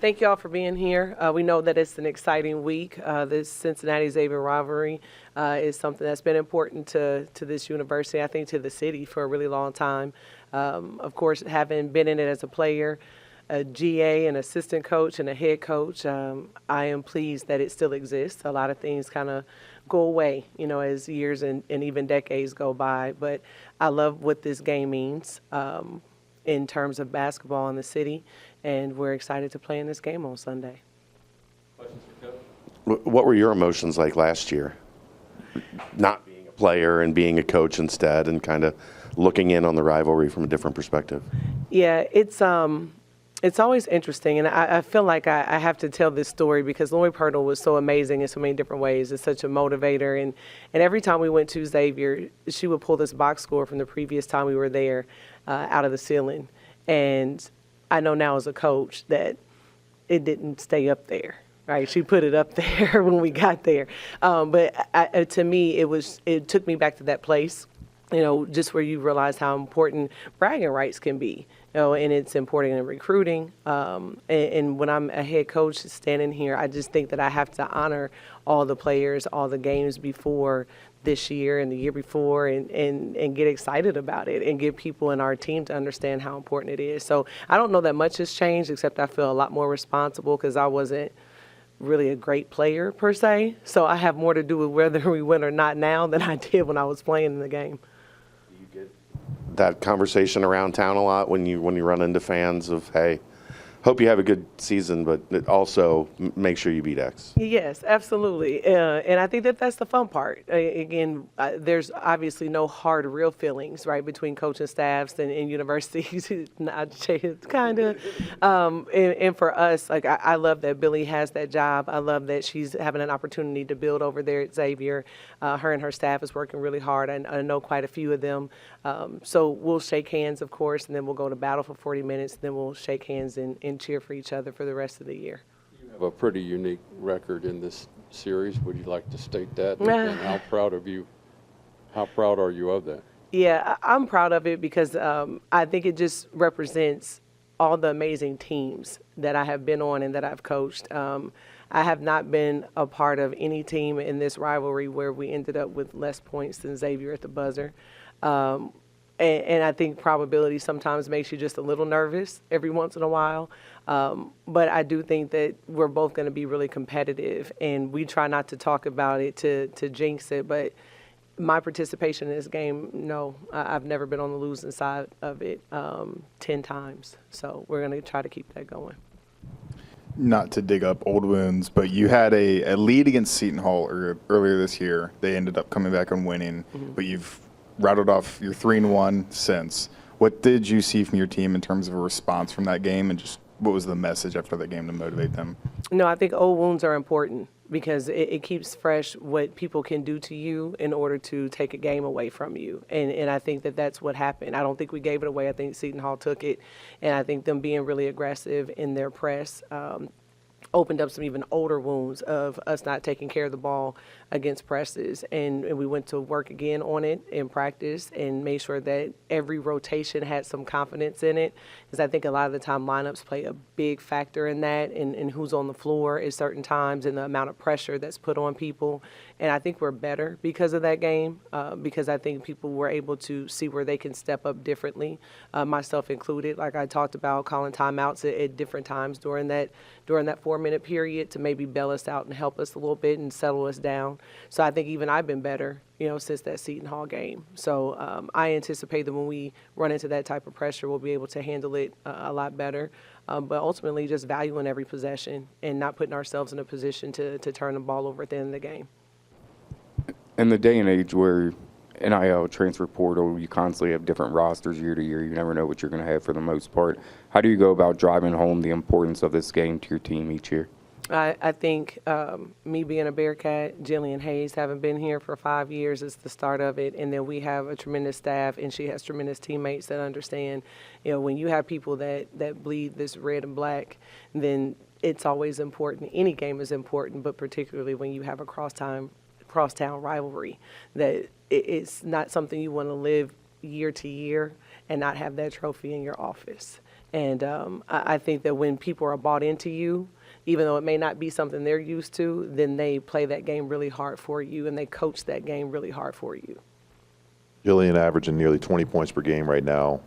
Thank you all for being here. We know that it's an exciting week. This Cincinnati-Xavier rivalry is something that's been important to this university, I think to the city for a really long time. Of course, having been in it as a player, a GA, an assistant coach, and a head coach, I am pleased that it still exists. A lot of things kind of go away, as years and even decades go by. But I love what this game means in terms of basketball in the city, and we're excited to play in this game on Sunday. Questions for Coach? What were your emotions like last year? Not being a player and being a coach instead, and kind of looking in on the rivalry from a different perspective. Yeah, it's always interesting, and I feel like I have to tell this story because Lori Purtle was so amazing in so many different ways. It's such a motivator, and every time we went to Xavier, she would pull this box score from the previous time we were there out of the ceiling. And I know now as a coach that it didn't stay up there, right? She put it up there when we got there. But to me, it took me back to that place, just where you realize how important bragging rights can be. And it's important in recruiting. And when I'm a head coach standing here, I just think that I have to honor all the players, all the games before this year and the year before, and get excited about it and get people in our team to understand how important it is. So I don't know that much has changed, except I feel a lot more responsible because I wasn't really a great player per se. So I have more to do with whether we win or not now than I did when I was playing in the game. You get that conversation around town a lot when you run into fans of, hey, hope you have a good season, but also make sure you beat X. Yes, absolutely. And I think that that's the fun part. Again, there's obviously no hard, real feelings, right, between coaching staffs and universities. Kind of. And for us, like, I love that Billy has that job. I love that she's having an opportunity to build over there at Xavier. Her and her staff is working really hard. I know quite a few of them. So we'll shake hands, of course, and then we'll go to battle for 40 minutes. And then we'll shake hands and cheer for each other for the rest of the year. You have a pretty unique record in this series. Would you like to state that? And how proud are you of that? Yeah, I'm proud of it because I think it just represents all the amazing teams that I have been on and that I've coached. I have not been a part of any team in this rivalry where we ended up with less points than Xavier at the buzzer. And I think probability sometimes makes you just a little nervous every once in a while. But I do think that we're both going to be really competitive, and we try not to talk about it to jinx it. But my participation in this game, no, I've never been on the losing side of it 10 times. So we're going to try to keep that going. Not to dig up old wounds, but you had a lead against Seton Hall earlier this year. They ended up coming back and winning, but you've rattled off your 3-1 since. What did you see from your team in terms of a response from that game, and just what was the message after that game to motivate them? No, I think old wounds are important because it keeps fresh what people can do to you in order to take a game away from you. And I think that that's what happened. I don't think we gave it away. I think Seton Hall took it. And I think them being really aggressive in their press opened up some even older wounds of us not taking care of the ball against presses. And we went to work again on it in practice and made sure that every rotation had some confidence in it. Because I think a lot of the time lineups play a big factor in that and who's on the floor at certain times and the amount of pressure that's put on people. And I think we're better because of that game, because I think people were able to see where they can step up differently, myself included. Like I talked about calling timeouts at different times during that 4-minute period to maybe bail us out and help us a little bit and settle us down. So I think even I've been better, since that Seton Hall game. So I anticipate that when we run into that type of pressure, we'll be able to handle it a lot better. But ultimately just valuing every possession and not putting ourselves in a position to turn the ball over at the end of the game. In the day and age where NIL transfer portal, you constantly have different rosters year to year. You never know what you're going to have for the most part. How do you go about driving home the importance of this game to your team each year? I think me being a Bearcat, Jillian Hayes having been here for 5 years is the start of it. And then we have a tremendous staff, and she has tremendous teammates that understand, when you have people that bleed this red and black, then it's always important. Any game is important, but particularly when you have a crosstown rivalry, that it's not something you want to live year to year and not have that trophy in your office. And I think that when people are bought into you, even though it may not be something they're used to, then they play that game really hard for you and they coach that game really hard for you. Jillian averaging nearly 20 points per game right now.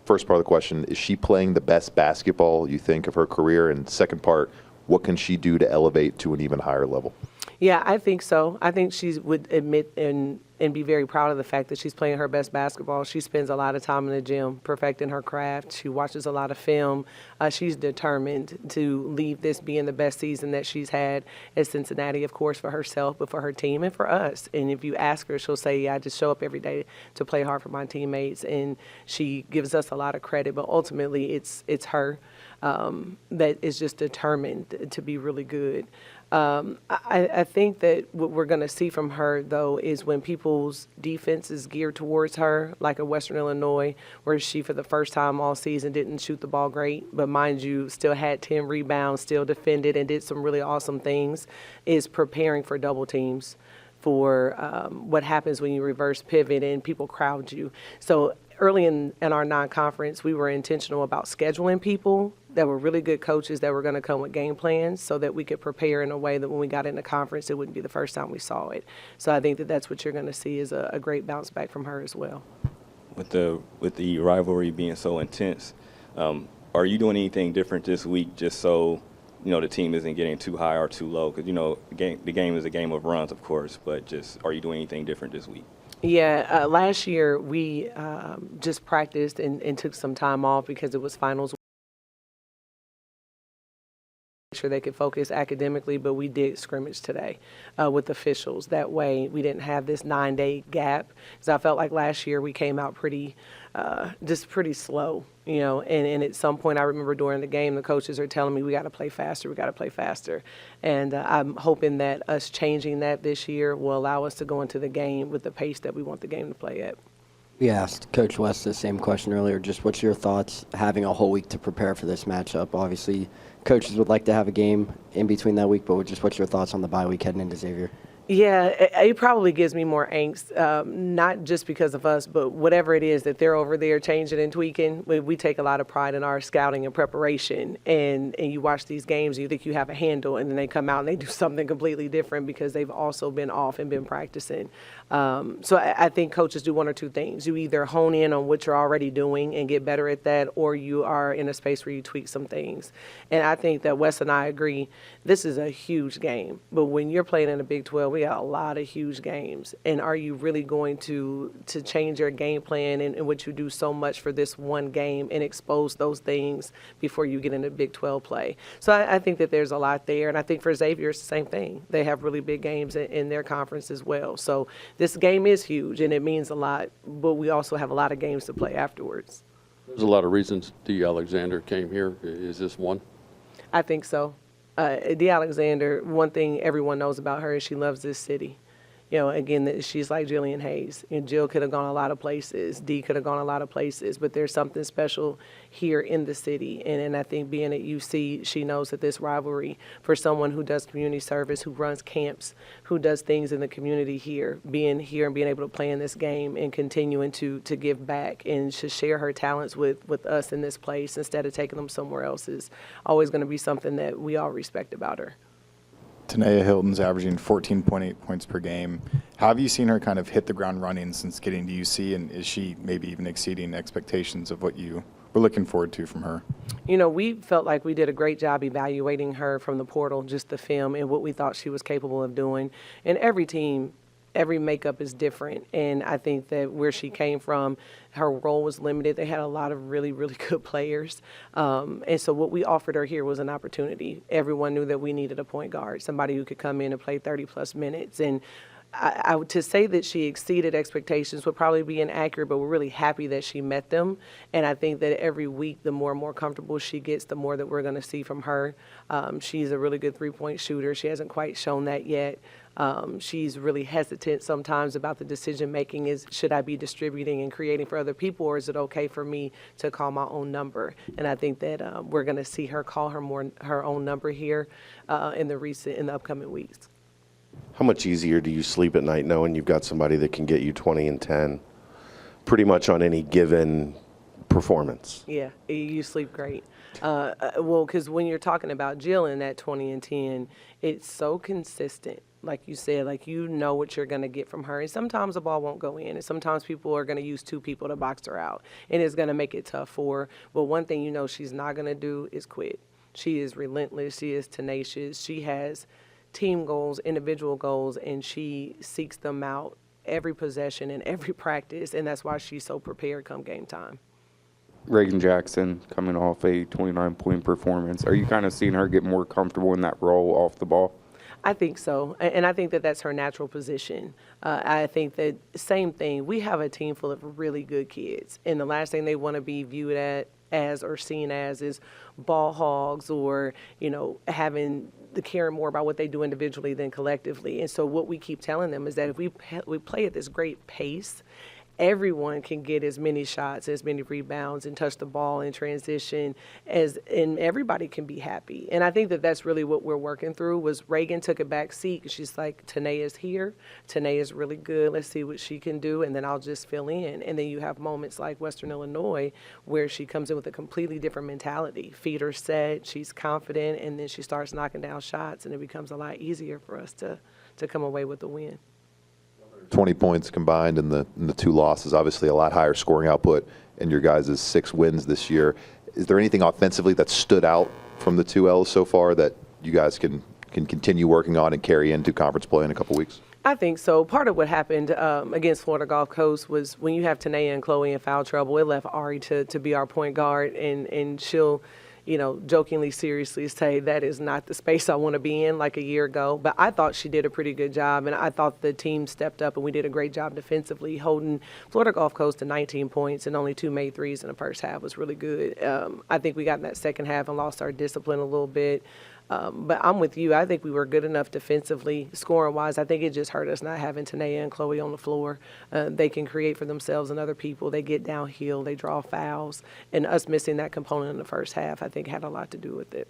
First part of the question, is she playing the best basketball you think of her career? And second part, what can she do to elevate to an even higher level? Yeah, I think so. I think she would admit and be very proud of the fact that she's playing her best basketball. She spends a lot of time in the gym perfecting her craft. She watches a lot of film. She's determined to leave this being the best season that she's had at Cincinnati, of course, for herself, but for her team and for us. And if you ask her, she'll say, yeah, I just show up every day to play hard for my teammates. And she gives us a lot of credit, but ultimately it's her that is just determined to be really good. I think that what we're going to see from her, though, is when people's defense is geared towards her, like at Western Illinois, where she, for the first time all season, didn't shoot the ball great, but mind you, still had 10 rebounds, still defended, and did some really awesome things, is preparing for double teams, for what happens when you reverse pivot and people crowd you. So early in our non-conference, we were intentional about scheduling people that were really good coaches that were going to come with game plans so that we could prepare in a way that when we got into conference, it wouldn't be the first time we saw it. So I think that that's what you're going to see is a great bounce back from her as well. With the rivalry being so intense, are you doing anything different this week just so the team isn't getting too high or too low? Because the game is a game of runs, of course, but just are you doing anything different this week? Yeah, last year we just practiced and took some time off because it was finals. Sure they could focus academically, but we did scrimmage today with officials. That way we didn't have this 9-day gap, because I felt like last year we came out pretty slow, and at some point I remember during the game the coaches are telling me we got to play faster, and I'm hoping that us changing that this year will allow us to go into the game with the pace that we want the game to play at. We asked Coach West the same question earlier. Just what's your thoughts having a whole week to prepare for this matchup? Obviously, coaches would like to have a game in between that week, but just what's your thoughts on the bye week heading into Xavier? Yeah, it probably gives me more angst, not just because of us, but whatever it is that they're over there changing and tweaking. We take a lot of pride in our scouting and preparation, and you watch these games and you think you have a handle, and then they come out and they do something completely different because they've also been off and been practicing. So I think coaches do one or two things. You either hone in on what you're already doing and get better at that, or you are in a space where you tweak some things. And I think that Wes and I agree, this is a huge game. But when you're playing in the Big 12, we got a lot of huge games. And are you really going to change your game plan and what you do so much for this one game and expose those things before you get into Big 12 play? So I think that there's a lot there. And I think for Xavier, it's the same thing. They have really big games in their conference as well. So this game is huge and it means a lot, but we also have a lot of games to play afterwards. There's a lot of reasons Dee Alexander came here. Is this one? I think so. Dee Alexander, one thing everyone knows about her is she loves this city. Again, she's like Jillian Hayes. Jill could have gone a lot of places. Dee could have gone a lot of places, but there's something special here in the city. And I think being at UC, she knows that this rivalry for someone who does community service, who runs camps, who does things in the community here, being here and being able to play in this game and continuing to give back and to share her talents with us in this place instead of taking them somewhere else is always going to be something that we all respect about her. Tanea Hilton's averaging 14.8 points per game. How have you seen her kind of hit the ground running since getting to UC, and is she maybe even exceeding expectations of what you were looking forward to from her? We felt like we did a great job evaluating her from the portal, just the film, and what we thought she was capable of doing. And every team, every makeup is different, and I think that where she came from, her role was limited. They had a lot of really, really good players, and so what we offered her here was an opportunity. Everyone knew that we needed a point guard, somebody who could come in and play 30-plus minutes, and to say that she exceeded expectations would probably be inaccurate, but we're really happy that she met them. And I think that every week, the more and more comfortable she gets, the more that we're going to see from her. She's a really good three-point shooter. She hasn't quite shown that yet. She's really hesitant sometimes about the decision-making is, should I be distributing and creating for other people, or is it okay for me to call my own number? And I think that we're going to see her call her own number here in the upcoming weeks. How much easier do you sleep at night knowing you've got somebody that can get you 20 and 10 pretty much on any given performance. Yeah, you sleep great. Well, because when you're talking about Jill in that 20 and 10, it's so consistent. Like you said, like you know what you're going to get from her. And sometimes the ball won't go in. And sometimes people are going to use two people to box her out. And it's going to make it tough for her. But one thing you know she's not going to do is quit. She is relentless. She is tenacious. She has team goals, individual goals, and she seeks them out every possession and every practice. And that's why she's so prepared come game time. Reagan Jackson coming off a 29-point performance. Are you kind of seeing her get more comfortable in that role off the ball? I think so, and I think that that's her natural position. I think that same thing. We have a team full of really good kids, and the last thing they want to be viewed as or seen as is ball hogs or having the caring more about what they do individually than collectively. And so what we keep telling them is that if we play at this great pace, everyone can get as many shots, as many rebounds, and touch the ball in transition, and everybody can be happy. And I think that that's really what we're working through. Was Reagan took a back seat. She's like, Tanea's here. Tanea's really good. Let's see what she can do, and then I'll just fill in. And then you have moments like Western Illinois where she comes in with a completely different mentality. Feet are set. She's confident, and then she starts knocking down shots, and it becomes a lot easier for us to come away with the win. 20 points combined in the two losses, obviously a lot higher scoring output in your guys' 6 wins this year. Is there anything offensively that stood out from the 2 L's so far that you guys can continue working on and carry into conference play in a couple weeks? I think so. Part of what happened against Florida Gulf Coast was when you have Tanea and Chloe in foul trouble, it left Ari to be our point guard, and she'll jokingly, seriously say that is not the space I want to be in like a year ago. But I thought she did a pretty good job, and I thought the team stepped up and we did a great job defensively, holding Florida Gulf Coast to 19 points and only 2 made threes in the first half was really good. I think we got in that second half and lost our discipline a little bit. But I'm with you. I think we were good enough defensively, scoring-wise. I think it just hurt us not having Tanea and Chloe on the floor. They can create for themselves and other people. They get downhill. They draw fouls. And us missing that component in the first half, I think, had a lot to do with it.